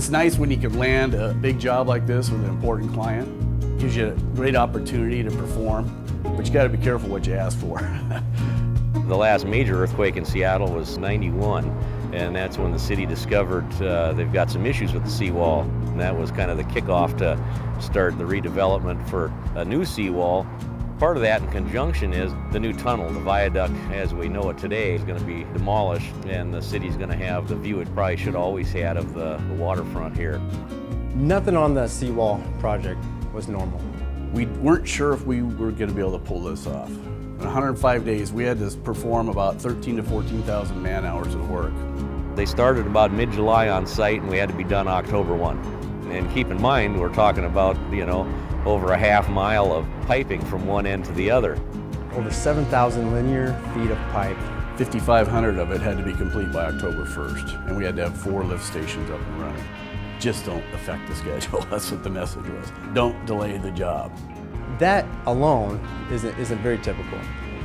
It's nice when you can land a big job like this with an important client. Gives you a great opportunity to perform, but you got to be careful what you ask for. The last major earthquake in Seattle was '91, and that's when the city discovered they've got some issues with the seawall, and that was kind of the kickoff to start the redevelopment for a new seawall. Part of that in conjunction is the new tunnel. The viaduct, as we know it today, is going to be demolished, and the city's going to have the view it probably should always had of the waterfront here. Nothing on the seawall project was normal. We weren't sure if we were going to be able to pull this off. In 105 days, we had to perform about 13,000 to 14,000 man-hours of work. They started about mid-July on site, and we had to be done October 1. And keep in mind, we're talking about, over a half mile of piping from one end to the other. Over 7,000 linear feet of pipe. 5,500 of it had to be complete by October 1st, and we had to have 4 lift stations up and running. Just don't affect the schedule. That's what the message was. Don't delay the job. That alone isn't very typical.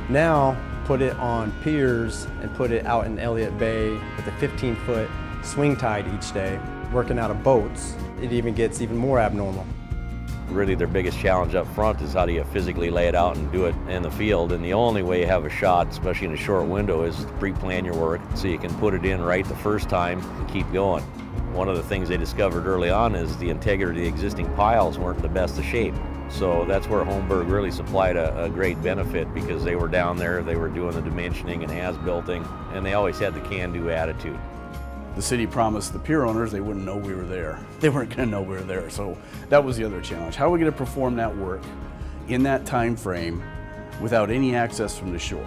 Now, put it on piers and put it out in Elliott Bay with a 15-foot swing tide each day, working out of boats, it even gets even more abnormal. Really their biggest challenge up front is how do you physically lay it out and do it in the field, and the only way you have a shot, especially in a short window, is to pre-plan your work so you can put it in right the first time and keep going. One of the things they discovered early on is the integrity of the existing piles weren't in the best of shape. So that's where Holmberg really supplied a great benefit, because they were down there, they were doing the dimensioning and as-builting, and they always had the can-do attitude. The city promised the pier owners they wouldn't know we were there. They weren't going to know we were there, so that was the other challenge. How are we going to perform that work in that time frame without any access from the shore?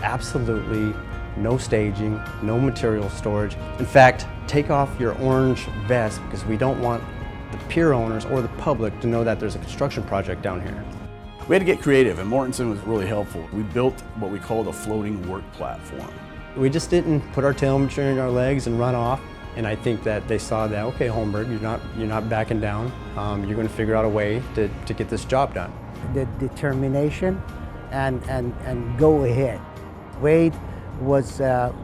Absolutely no staging, no material storage. In fact, take off your orange vest, because we don't want the pier owners or the public to know that there's a construction project down here. We had to get creative, and Mortensen was really helpful. We built what we called a floating work platform. We just didn't put our tail between our legs and run off, and I think that they saw that, okay, Holmberg, you're not backing down. You're going to figure out a way to get this job done. The determination and go ahead. Wade was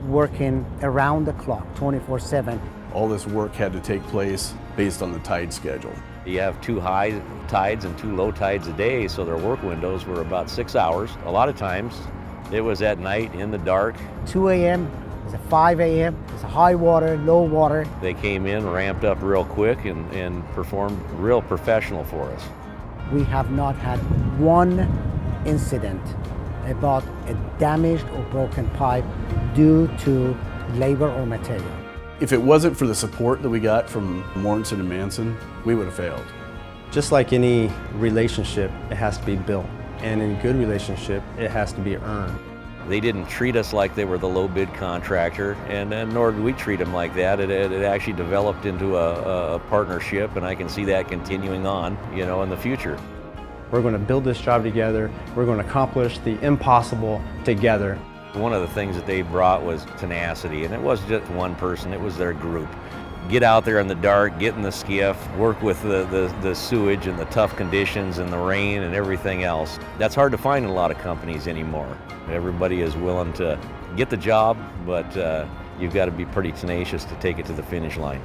working around the clock, 24/7. All this work had to take place based on the tide schedule. You have 2 high tides and 2 low tides a day, so their work windows were about 6 hours. A lot of times it was at night in the dark. 2 a.m., it's a 5 a.m., it's a high water, low water. They came in, ramped up real quick, and performed real professional for us. We have not had one incident about a damaged or broken pipe due to labor or material. If it wasn't for the support that we got from Mortensen-Manson, we would have failed. Just like any relationship, it has to be built. And in a good relationship, it has to be earned. They didn't treat us like they were the low bid contractor, and nor did we treat them like that. It actually developed into a partnership, and I can see that continuing on, in the future. We're going to build this job together. We're going to accomplish the impossible together. One of the things that they brought was tenacity, and it wasn't just one person, it was their group. Get out there in the dark, get in the skiff, work with the sewage and the tough conditions and the rain and everything else. That's hard to find in a lot of companies anymore. Everybody is willing to get the job, but you've got to be pretty tenacious to take it to the finish line.